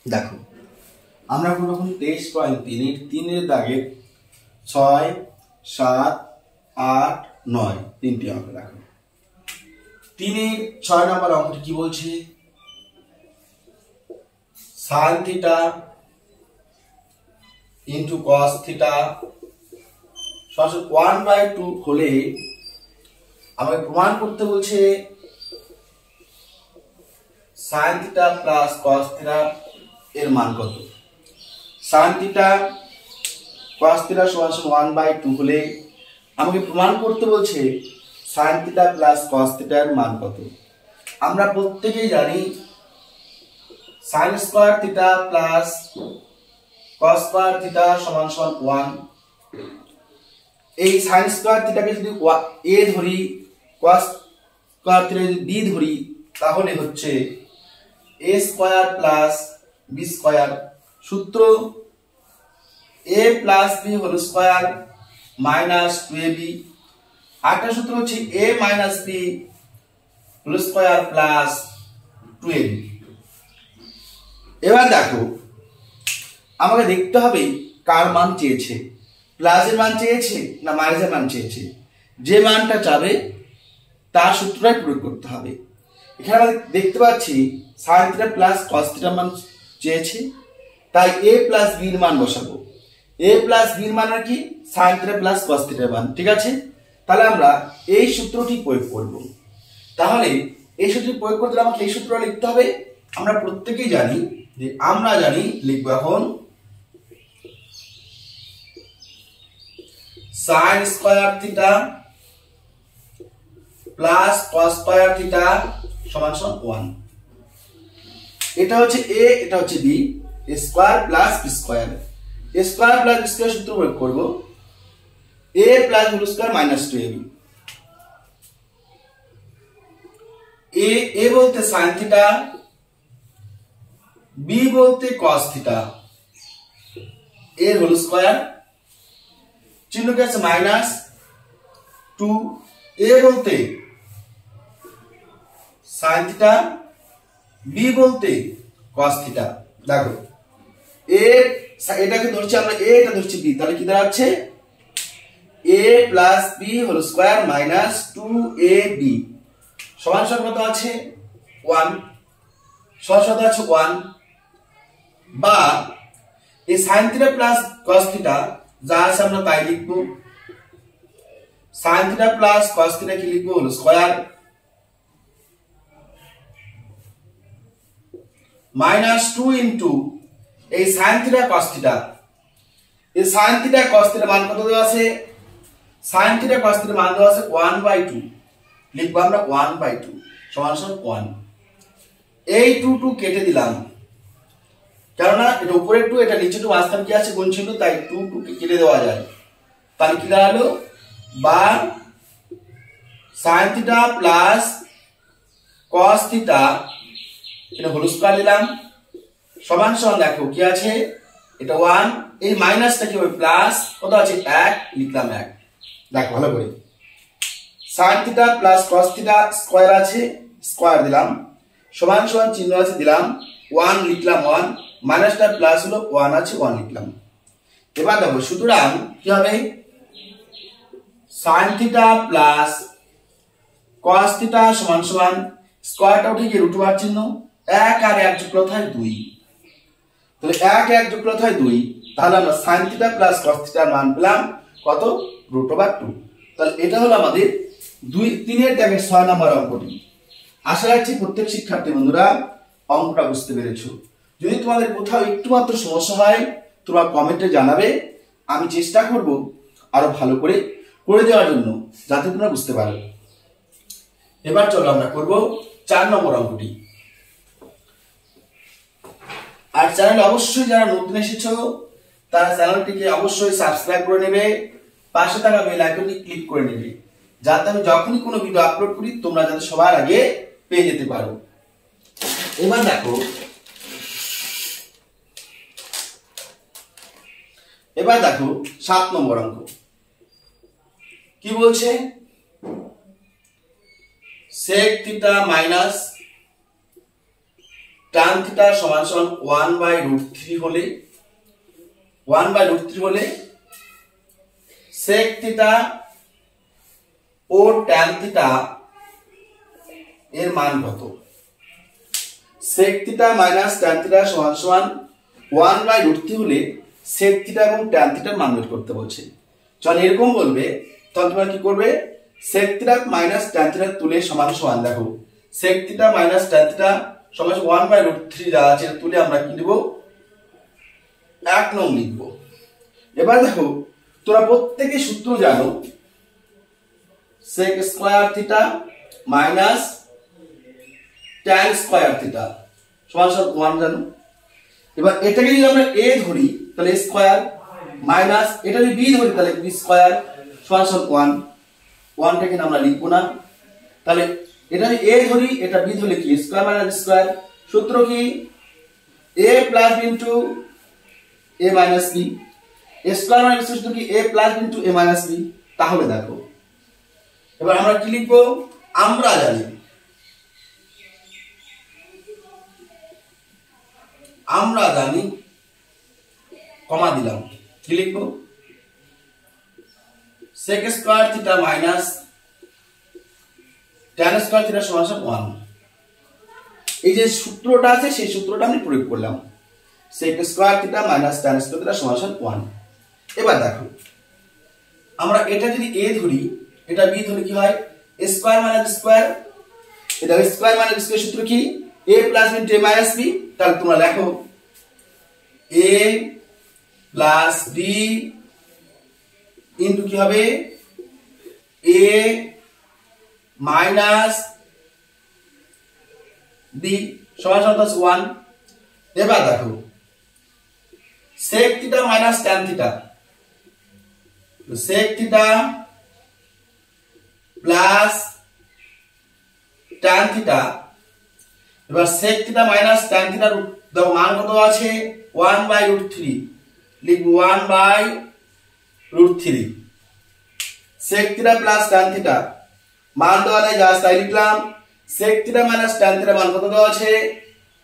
দেখো আমরা প্রথম 23.3 তিনের দাগে 6, 7, 8, 9 তিনটি অঙ্ক। দেখো 3-এর 6 নম্বর অঙ্কটি কি বলছে, sin theta into cos theta সমান 1/2 হলে আমাকে প্রমাণ করতে বলছে sin theta plus cos theta এর মান কত। sin থিটা cos থিটা সমান 1/2 হলে আমাকে প্রমাণ করতে বলছে sin theta plus cos theta এর মান কত। আমরা প্রত্যেকেই জানি sin square theta plus cos square theta সমান 1। এই sin স্কয়ার থিটাকে যদি a ধরি, cos স্কয়ার থিটা যদি b ধরি, তাহলে হচ্ছে a square plus b square. সূত্র a plus b whole square minus 2ab। আরেকটা সূত্র হচ্ছে a minus b whole square plus 2ab। এবার দেখো আমাকে দেখতে হবে কার মান চেয়েছে, প্লাসের মান চেয়েছে না মাইনাসের মান চেয়েছে। যে মানটা চাবে তার সূত্রটাই প্রয়োগ করতে হবে। এখানে আমরা দেখতে পাচ্ছি sin theta plus cos theta মান চেয়েছে, তাই a প্লাস b এর মান বসাবো। a প্লাস b এর মান আর কি, sin থিটা প্লাস cos থিটার মান। ঠিক আছে, তাহলে আমরা এই সূত্রটি প্রয়োগ করব। তাহলে এই সূত্রটি প্রয়োগ করতে আমাকে এই সূত্রটা লিখতে হবে। আমরা প্রত্যেকেই জানি যে আমরা লিখবো এখন sin square theta plus cos square theta সমান 1। এটা হচ্ছে a, এটা হচ্ছে b, a square plus b square. a square plus b square সূত্র প্রয়োগ করব। a plus b square minus 2ab। a বলতে sin থিটা, b বলতে cos theta, a whole square, চিহ্ন কি আছে মাইনাস 2। a বলতে sin থিটা, b বলতে cos থিটা। দেখো এটাকে ধরছি আমরা a, এটা ধরছি b, তাহলে কি দাঁড়াচ্ছে a plus b whole square minus 2ab সমান কত আছে 1, সমান আছে 1। বা এই sin theta plus cos theta যা আছে আমরা তাই লিখব। sin theta plus cos theta কি লিখব, হলো স্কয়ার মাইনাস 2 ইনটু এই sin থিটা cos থিটা। এই sin থিটা cos থিটা মান কত দেওয়া আছে, sin থিটা cos থিটা মান দেওয়া আছে 1/2। লিখব আমরা 1/2 সমান 1। এই 2 কেটে দিলাম, কেননা এটা উপরে 2, এটা নিচে 2, মাঝখানে কি আছে গুণ চিহ্ন, তাই 2 কে কেটে দেওয়া যায়। তাহলে কি দাঁড়ালো, বা sin theta plus cos theta এটা হোল স্কয়ার দিলাম সমান দেখো কি আছে, এটা 1, এই মাইনাসটা কি হবে প্লাস, কত আছে 1, লিখলাম 1। দেখো ভালো করে sin theta plus cos theta square আছে, স্কয়ার দিলাম, সমান চিহ্ন আছে দিলাম, 1 লিখলাম 1, মাইনাসটা প্লাস হলো 1 আছে 1 লিখলাম। এবার দেখো সুতরাং কি হবে, sin theta plus cos theta সমান স্কয়ারটা উঠে গিয়ে রুট ওভার চিহ্ন, 1 আর 1 যোগফল হয় 2। তাহলে 1 1 যোগফল হয় 2, তাহলে আমরা sin থিটা প্লাস cos থিটার মান পেলাম কত, রুট ওভার 2। তাহলে এটা হলো আমাদের 3-এর দাগের 6 নম্বর অঙ্কটি। আশা রাখছি প্রত্যেক শিক্ষার্থী বন্ধুরা অঙ্কটা বুঝতে পেরেছো। যদি তোমাদের কোথাও একটু মাত্র সমস্যা হয় তোমরা কমেন্টে জানাবে, আমি চেষ্টা করব আরো ভালো করে দেওয়ার জন্য, যাতে তোমরা বুঝতে পারো। এবার চলো আমরা করব 4 নম্বর অঙ্কটি। আর চ্যানেলে অবশ্যই যারা নতুন এসেছো তারা চ্যানেলটিকে অবশ্যই সাবস্ক্রাইব করে নেবে, পাশে থাকা বেল আইকনটি ক্লিক করে নেবে, যাতে আমি যখনই কোনো ভিডিও আপলোড করি তোমরা যাতে সবার আগে পেয়ে যেতে পারো। এবার দেখো 7 নম্বর অঙ্ক কি বলছে, sec theta minus tan theta সমান সমান 1/√3 হলে sec থিটা ও tan থিটা এর মান কত? sec theta minus tan theta সমান সমান 1/√3 হলে sec থিটা এবং tan থিটার মান বের করতে বলছে। যখন এরকম বলবে তখন তোমরা কি করবে? sec theta minus tan theta তুলে সমান সমান, দেখো sec theta minus tan theta সমান 1/√3 যা আছে তুলে আমরা কি দেব? 1 নং লিখব। এবার দেখো তোমরা প্রত্যেকই সূত্র জানো, sec square theta minus tan square theta সমান সমান 1 জানো। এবার এটাকে যদি আমরা a ধরি তাহলে a স্কয়ার মাইনাস এটা যদি b ধরি তাহলে b স্কয়ার সমান সমান 1 টাকে আমরা লিখব না। তাহলে এটা যদি a ধরি এটা b ধরলে কি স্কয়ার মাইনাস স্কয়ার, সূত্র কি a plus b into a minus b, a square minus সূত্র কি a plus b into a minus b। তাহলে দেখো এবার আমরা কি লিখব? আমরা জানি কমা দিলাম, কি লিখব? sec square theta minus tan square theta সমান 1। এই যে সূত্রটা আছে সেই সূত্রটা আমি প্রয়োগ করলাম, sec square theta minus tan square theta সমান 1। এবার দেখো আমরা এটা যদি a ধরি এটা b ধরি কি হয়? a স্কয়ার মাইনাস স্কয়ার, এটা স্কয়ার মাইনাস স্কয়ার সূত্র কি a plus b into a minus b। তাহলে তোমরা লেখো a প্লাস b ইনটু কি হবে? a মাইনাস b সমান সমান 1। এবার দেখো sec theta minus tan theta, sec theta plus tan theta. এবার sec থিটা মাইনাস tan থিটার মান কত আছে? 1/√3 লিখব 1/√3। sec theta plus tan theta মান দেওয়া নাই, জাস্ট তাই লিখলাম। sec theta minus tan theta মান কত দেওয়া আছে?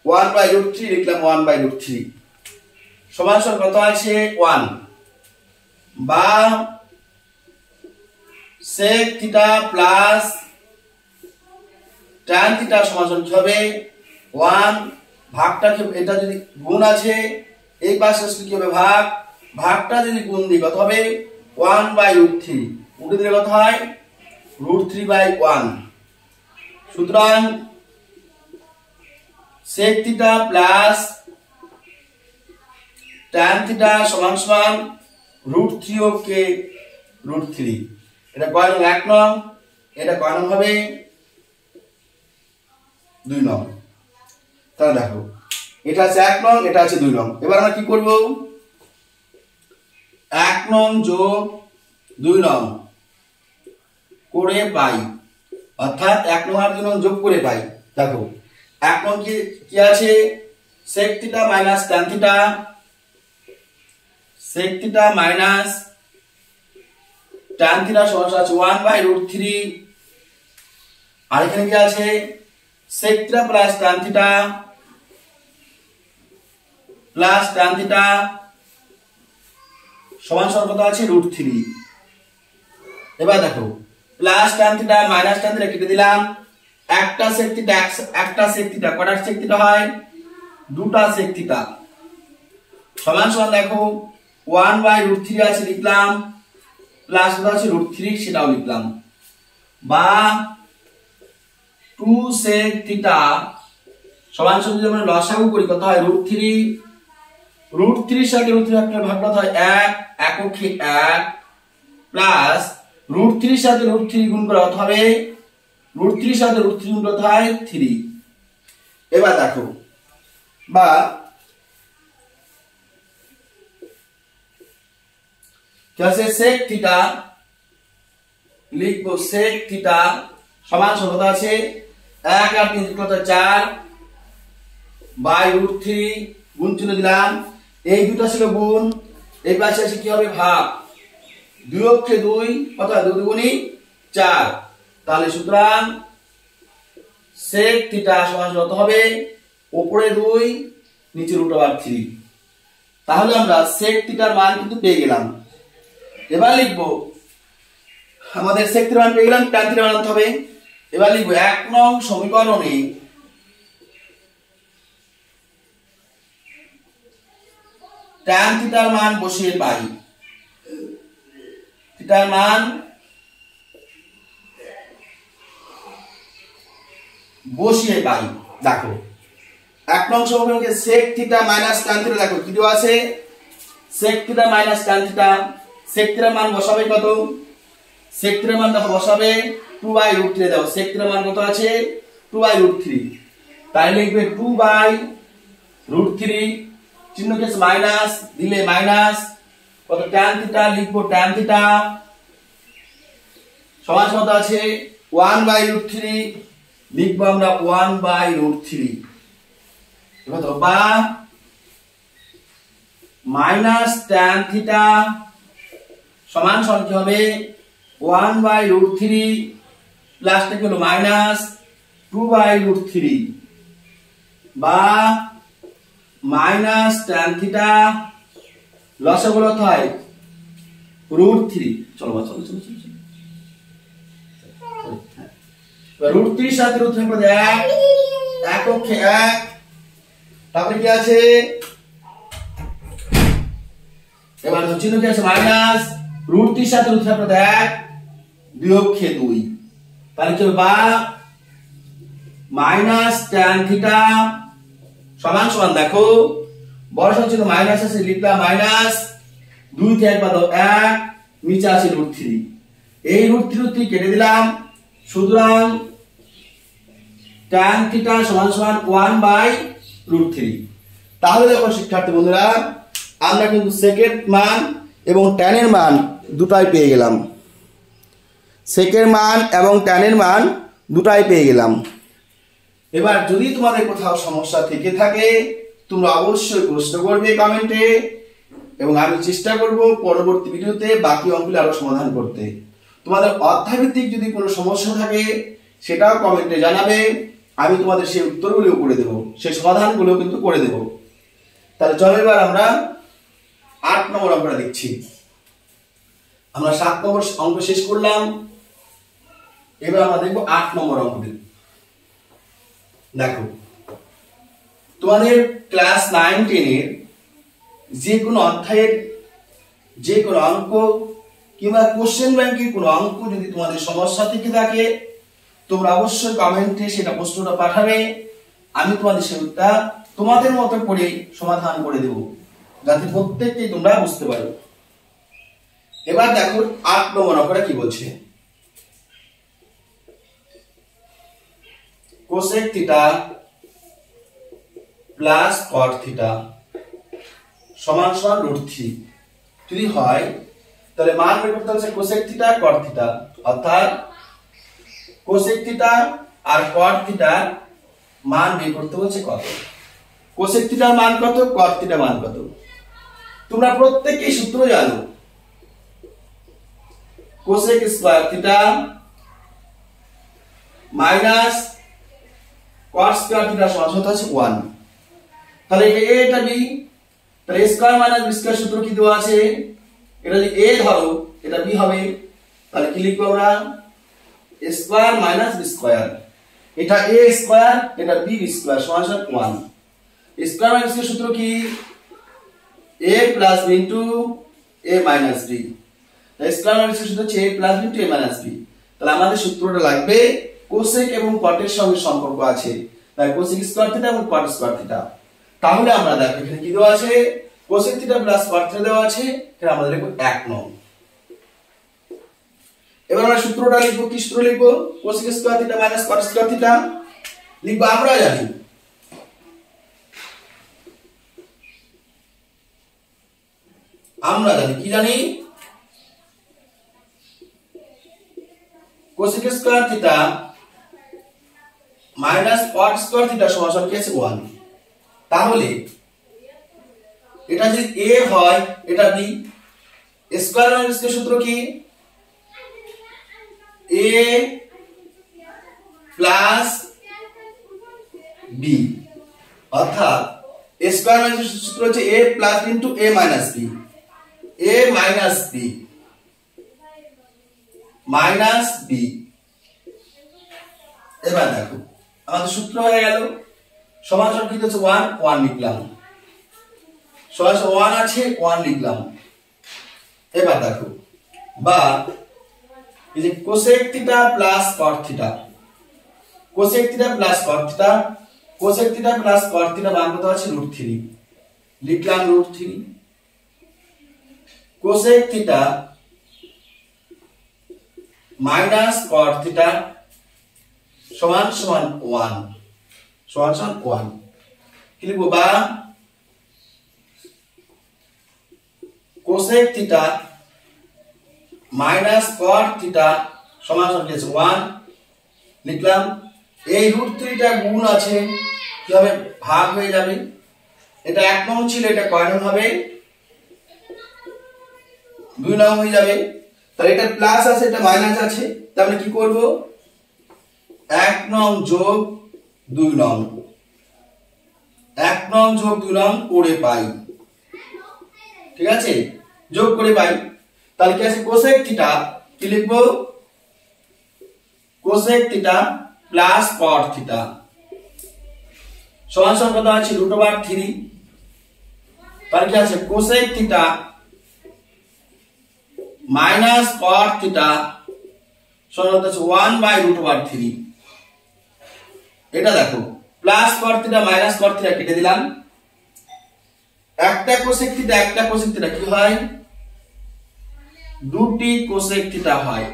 1/√3 লিখলাম 1/√3 সমান সমান কত আছে? 1 বা sec theta plus tan theta সমান সমান কি হবে? 1 ভাগটা কি এটা যদি গুণ আছে এই পাশে আসলে কি হবে? ভাগটা যদি গুণ দিই কত হবে? 1/√3 উল্টে দিলে কত হয়? √3/1। সুতরাং sec theta plus tan theta সমান সমান √3 ওকে √3। এটা কয় নং? 1 নং। এটা কয় নং হবে? 2 নং। তাহলে দেখো এটা আছে 1 নং, এটা আছে 2 নং। এবার আমরা কি করব? 1 নং যোগ 2 নং করে পাই, অর্থাৎ 1 নং আর 2 নং যোগ করে পাই। দেখো 1 নং কি আছে? sec theta minus tan theta, sec theta minus tan theta সমান আছে 1/√3। আর এখানে কি আছে? sec theta plus tan theta plus tan theta সমান সমান কত আছে? √3। এবার দেখো plus tan theta minus tan theta কেটে দিলাম, একটা sec থিটা কয়টা sec থিটা হয়? দুটা sec থিটা সমান সমান দেখো 1/√3 আছে লিখলাম, প্লাস কত আছে? √3 সেটাও লিখলাম, বা 2 sec থিটা সমান সমান যদি আমরা লসাগু করি কত হয়? √3। √3 সাথে √3 একটা ভাগ কত হয়? 1 এককে 1 প্লাস √3 সাথে √3 গুণ করা কত হবে? √3 সাথে √3 গুণ কত হয়? 3। এবার দেখো বা কি আছে? sec থিটা লিখবো, sec থিটা সমান সমান কত আছে? 1 আর 3 কত? 4 বাই √3 গুণ চিহ্ন দিলাম, এই দুটো ছিল গুণ, এই পাশে আছে কি হবে? ভাগ। 2 অক্ষে 2 কত? 2 দুগুণী 4। তাহলে সুতরাং sec থিটা সমান কত হবে? উপরে 2 নিচে √3। তাহলে আমরা sec থিটার মান কিন্তু পেয়ে গেলাম। এবার লিখব আমাদের sec থিটার মান পেয়ে গেলাম, tan থিটার মান আনতে হবে। এবার লিখব 1 নং সমীকরণে tan থিটার মান বসিয়ে পাই, থিটার মান বসিয়ে পাই। দেখো 1 নং সমীকরণকে sec theta minus tan theta, দেখো কি দেওয়া আছে, sec theta minus tan theta. sec থিটার মান বসাবে কত, sec থিটার মান দেখো বসাবে 2/√3 দাও। sec থিটার মান কত আছে 2/√3, তাই লিখবে 2/√3, চিহ্ন কেস মাইনাস দিলে মাইনাস, কত tan থিটা লিখবো tan থিটা সমান কত আছে 1/√3, লিখবো আমরা 1/√3। এবার তো বা মাইনাস tan থিটা সমান কি হবে 1/√3 প্লাস টা হলো মাইনাস 2/√3 বা মাইনাস tan থিটা লসাগু কত হয় √3। চলো চলো চলো চলো, √3 সাথে √3 পদ 1, এককে 1, তারপরে কি আছে, এবার চিহ্ন কি আছে মাইনাস, √3 সাথে √3 পদ 1, বিয়োগকে 2, তাহলে কি হবে বা মাইনাস tan থিটা সমান সমান, দেখো বড় সংখ্যা ছিল মাইনাস আছে লিখলাম মাইনাস 2 কে 1 বাদ 1, নিচে আছে √3, এই √3 কেটে দিলাম, সুতরাং tan থিটা সমান সমান 1/√3। তাহলে দেখো শিক্ষার্থী বন্ধুরা আমরা কিন্তু সেকের মান এবং tan এর মান দুটাই পেয়ে গেলাম, সেকের মান এবং tan এর মান দুটাই পেয়ে গেলাম। এবার যদি তোমাদের কোথাও সমস্যা থেকে থাকে তোমরা অবশ্যই প্রশ্ন করবে কমেন্টে, এবং আমি চেষ্টা করব পরবর্তী ভিডিওতে বাকি অঙ্কগুলো আরো সমাধান করতে। তোমাদের অধ্যায়ভিত্তিক যদি কোনো সমস্যা থাকে সেটাও কমেন্টে জানাবে, আমি তোমাদের সেই উত্তরগুলো করে দেব, সেই সমাধানগুলো কিন্তু করে দেব। তাহলে চলো এবার আমরা 8 নম্বর অঙ্কটা দেখছি। আমরা 7 নম্বর অঙ্ক শেষ করলাম, এবার আমরা দেখব 8 নম্বর অঙ্কটি। দেখো তোমাদের ক্লাস 9-10 এর যে কোনো অধ্যায়ের যে কোনো অঙ্ক কিংবা কোশ্চেন ব্যাংকের কোনো অঙ্ক যদি তোমাদের সমস্যা থেকে থাকে তোমরা অবশ্যই কমেন্টে সেটা প্রশ্নটা পাঠাবে, আমি তোমাদের সেটা তোমাদের মতো করে সমাধান করে দেব, যাতে প্রত্যেককে তোমরা বুঝতে পারো। এবার দেখো 8 নম্বর অঙ্কটা কি বলছে, cosec theta plus cot theta সমান সমান √3 যদি হয় তাহলে মান বের করতে হচ্ছে কোসেক থিটা কট থিটা, অর্থাৎ কোসেক থিটা আর কট থিটার মান বের করতে হচ্ছে কত, কোসেক থিটার মান কত, কট থিটার মান কত। তোমরা প্রত্যেককেই সূত্র জানো, কোসেক স্কয়ার থিটা মাইনাস কট স্কয়ার থিটা সমান হচ্ছে 1। তাহলে এটা বি, তাহলে স্কয়ার মাইনাস বি স্কয়ার সূত্র কি দেওয়া আছে, এটা যদি a ধরো এটা b হবে, তাহলে কি লিখবো আমরা স্কয়ার মাইনাস বি স্কয়ার, এটা a স্কয়ার এটা b স্কয়ার সমান 1। স্কয়ার মাইনাস এর সূত্র কি a plus b into a minus b, তাহলে স্কয়ার মাইনাস এর সূত্র হচ্ছে a plus b into a minus b। তাহলে আমাদের সূত্রটা লাগবে কোসেক এবং কটের সঙ্গে সম্পর্ক আছে, তাই কোসেক স্কয়ার থিটা এবং কট স্কয়ার থিটা। তাহলে আমরা দেখো এখানে কি দেওয়া আছে, cosec theta plus cot theta দেওয়া আছে, এটা আমাদের লিখব 1 নং। এবার আমরা সূত্রটা লিখব, কি সূত্র লিখব, কোসেক স্কয়ার থিটা মাইনাস কট স্কয়ার থিটা লিখব, আমরা জানি কি জানি, কোসেক স্কয়ার থিটা মাইনাস কট স্কয়ার থিটা সমান কি আছে 1। তাহলে এটা যদি a হয় এটা b, স্কয়ার মাইনাস এর সূত্র কি a প্লাস b, অর্থাৎ a স্কয়ার মানে সূত্র হচ্ছে a plus into a minus b, a minus b minus b। এবার দেখো আমাদের সূত্র হয়ে গেল, সমান সমান কি হচ্ছে 1 1 লিখলাম, সমান সমান 1 আছে 1 লিখলাম। এবার দেখো বা এই যে cosec theta plus cot theta, cosec theta plus cot theta, cosec theta plus cot theta মান কত আছে √3, লিখলাম √3। কোসেক থিটা মাইনাস কট থিটা সমান সমান 1, সমান সমান 1 কি লিখবো, বা কোসেক থিটা মাইনাস কট থিটা সমান সমান কি আছে 1 লিখলাম। এই √3টা গুণ আছে কি হবে, ভাগ হয়ে যাবে। এটা 1 নং ছিল, এটা কয় নং হবে, 2 নং হয়ে যাবে। তাহলে এটা প্লাস আছে এটা মাইনাস আছে, তাহলে কি করব 1 নং যোগ 2 নং, 1 নং যোগ 2 নং করে পাই, ঠিক আছে, যোগ করে পাই। তাহলে কি আছে কোসেক থিটা কি লিখব, cosec theta plus cot theta সমান সমান কত আছে √3। তাহলে কি আছে কোসেক থিটা মাইনাস কট থিটা সমান হচ্ছে 1/√3। এটা দেখো প্লাস কট থিটা মাইনাস কট থিটা কেটে দিলাম, একটা কোসেক থিটা একটা কোসেক থিটা কি হয়, দুটি কোসেক থিটা হয়,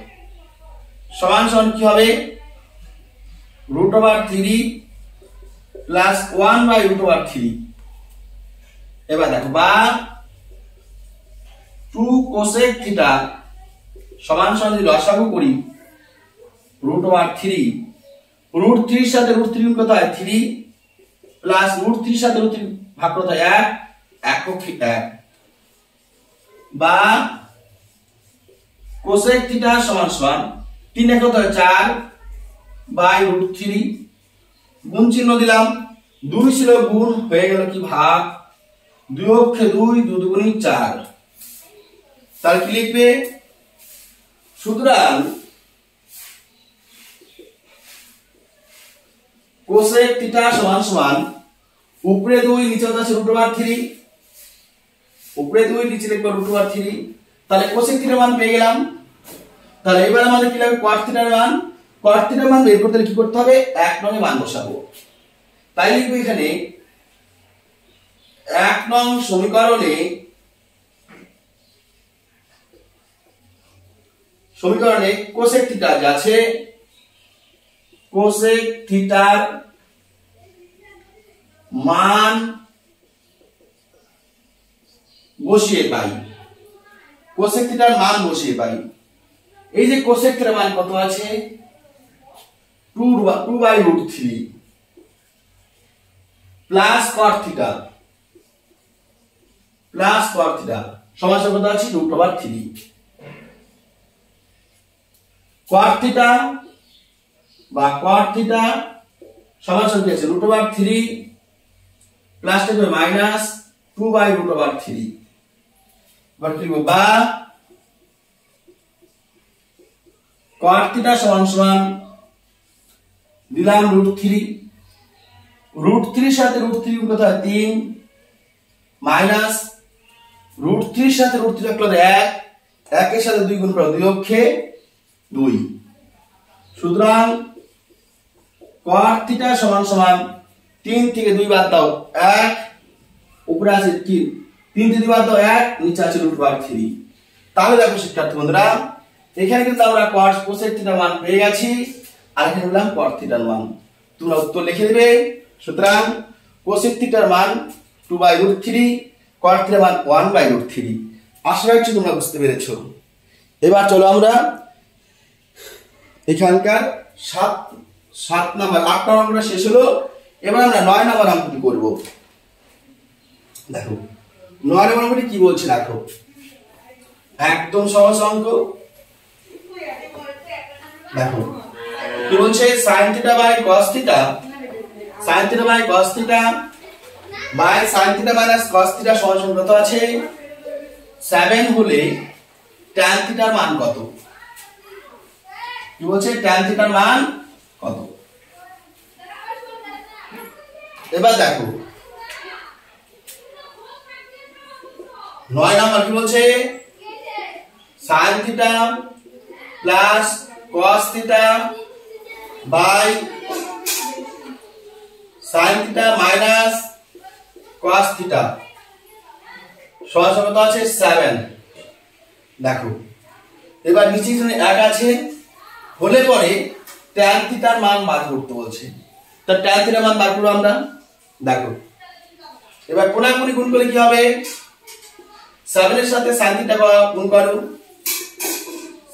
সমান সমান কি হবে √3 প্লাস 1/√3। এবার দেখো বা 2 কোসেক থিটা সমান সমান যদি লসাগু করি √3, √3 এর সাথে √3 গুণ কত হয় 3 প্লাস √3 এর সাথে √3 ভাগ কত হয় 1, একক 1 বা কোসেক থিটা সমান সমান 3 একক হয় 4/√3 গুণ চিহ্ন দিলাম, 2 ছিল গুণ হয়ে গেল কি ভাগ, 2 অক্ষে 2 2 দুগুণে 4। তাহলে কি লিখবে, সুতরাং কোসেক থিটা সমান সমান উপরে 2 নিচে আছে √3, উপরে 2 নিচে লিখব √3। তাহলে কোসেক থিটার মান পেয়ে গেলাম। তাহলে এবার আমাদের কি লাগবে কট থিটার মান, কট থিটার মান বের করতে কি করতে হবে 1 নং এ মান বসাবো। তাই লিখব এখানে 1 নং সমীকরণে কোসেক থিটা আছে, কোসেক থিটার মান বসিয়ে পাই, কোসেক থিটার মান বসিয়ে পাই। এই যে কোসেক থিটার মান কত আছে 2/√3 প্লাস কট থিটা সমান সমান কত আছে √3। কট থিটা বা কট থিটা সমান সমান কি আছে √3 প্লাস হবে মাইনাস 2/√3। এবার কি লিখব বা কট থিটা সমান সমান দিলাম √3, √3 সাথে √3 গুণ কত হয় 3 মাইনাস √3 সাথে √3 যোগ করলে 1, 1 এর সাথে 2 গুণ করলে 2 অক্ষে 2। সুতরাং কট থিটা সমান সমান 3 থেকে 2 বাদ দাও 1, উপরে আছে 3 থেকে 2 বাদ দাও 1, নিচে আছে √3। তাহলে দেখো শিক্ষার্থী বন্ধুরা এখানে কিন্তু আমরা কোসেক থিটার মান পেয়ে গেছি, আর এখানে বললাম কট থিটার মান, তোমরা উত্তর লিখে দিবে। সুতরাং কোসেক থিটার মান 2/√3, কট থিটার মান 1/√3। আশা রাখছি তোমরা বুঝতে পেরেছো। এবার চলো আমরা এখানকার 7 নাম্বার 8 নাম্বার শেষ হলো, এবার আমরা 9 নাম্বার অঙ্কটি করব। দেখো 9 নাম্বার অঙ্কটি কি বলছে দেখো, একদম সহজ অঙ্ক। দেখো কি বলছে sin θ/cos θ, sin θ/cos θ by sin theta minus cos theta সমান কত আছে 7 হলে tan থিটার মান কত কি বলছে tan থিটার মান কত এবার দেখো 9 নাম্বার কি বলছে sin theta plus cos theta by sin theta minus cos theta সমান কত আছে 7 দেখো এবার নিচে এখানে 1 আছে হলে পরে tan থিটার মান বার করতে বলছে তো tan থিটার মান বার করব আমরা দেখো এবার কোণাকুণি গুণ করলে কি হবে 7 এর সাথে sin থিটা গুণ করো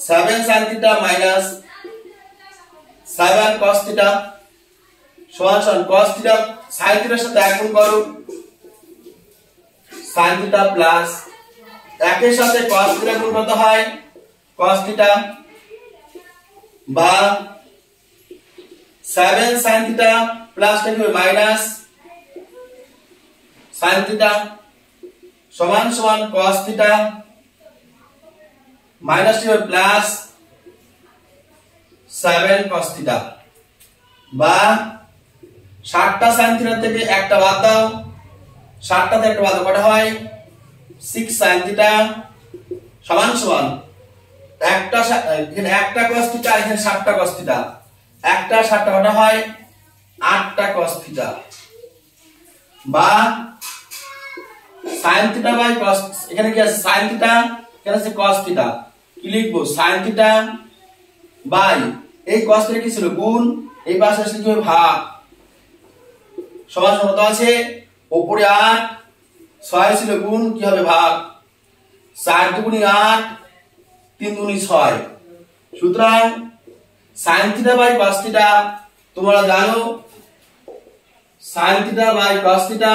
7 sin theta minus 7 cos theta সমান cos থিটা sin থিটার সাথে 1 গুণ করো sin থিটা প্লাস 1 এর সাথে cos থিটা গুণ করতে হয় cos থিটা বা 7 sin থিটা প্লাস টা কি হবে মাইনাস sin থিটা সমান cos থিটা মাইনাস টি হবে প্লাস 7 cos থিটা বা 60টা sin থিটা থেকে একটা বাদ দাও 60টা থেকে একটা বাদ দাও কত হয় 6 sin থিটা সমান একটা এখানে একটা cos থিটা এখানে 60টা cos থিটা একটা 60টা কত হয় 8টা cos থিটা বা sin থিটা বাই cos এখানে কি আছে sin থিটা এখানে আছে cos থিটা কি লিখবো sin থিটা বাই এই cos থিটা কি ছিল গুণ এই পাশে আসলে কি হবে ভাগ সমান কত আছে উপরে 8 6 ছিল গুণ কি হবে ভাগ 4 দুগুণে 8 3 দুগুণে 6 সুতরাং sin theta by cos theta তোমরা জানো sin theta by cos theta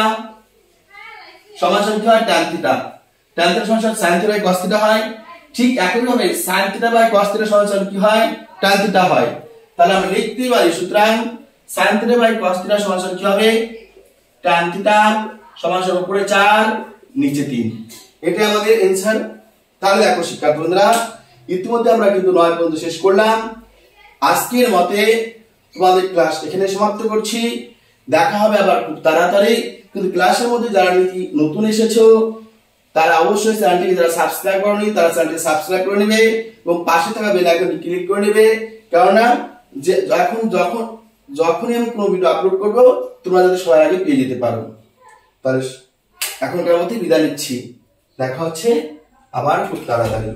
সমান কি হয় tan থিটা সমান sin theta by cos theta হয় ঠিক একই ভাবে sin theta by cos theta সমান কি হয় tan থিটা হয় তাহলে আমরা লিখতে পারি সুতরাং sin theta by cos theta সমান কি হবে tan থিটা সমান উপরে 4 নিচে 3 এটা আমাদের आंसर তাহলে দেখো শিক্ষার্থী বন্ধুরা ইতিমধ্যে আমরা কিন্তু 9 পর্যন্ত শেষ করলাম আজকের মতে তোমাদের ক্লাস এখানে সমাপ্ত করছি দেখা হবে আবার খুব তাড়াতাড়ি কিন্তু ক্লাসের মধ্যে যারা নতুন এসেছো তারা অবশ্যই চ্যানেলটিকে যারা সাবস্ক্রাইব করনি তারা চ্যানেলটি সাবস্ক্রাইব করে নেবে এবং পাশে থাকা বেল আইকনটি ক্লিক করে নেবে কারণ যে যখনই আমি কোনো ভিডিও আপলোড করব তোমরা যাতে সবার আগে পেয়ে যেতে পারো তাহলে এখনকার মতো বিদায় নিচ্ছি দেখা হচ্ছে আবার খুব তাড়াতাড়ি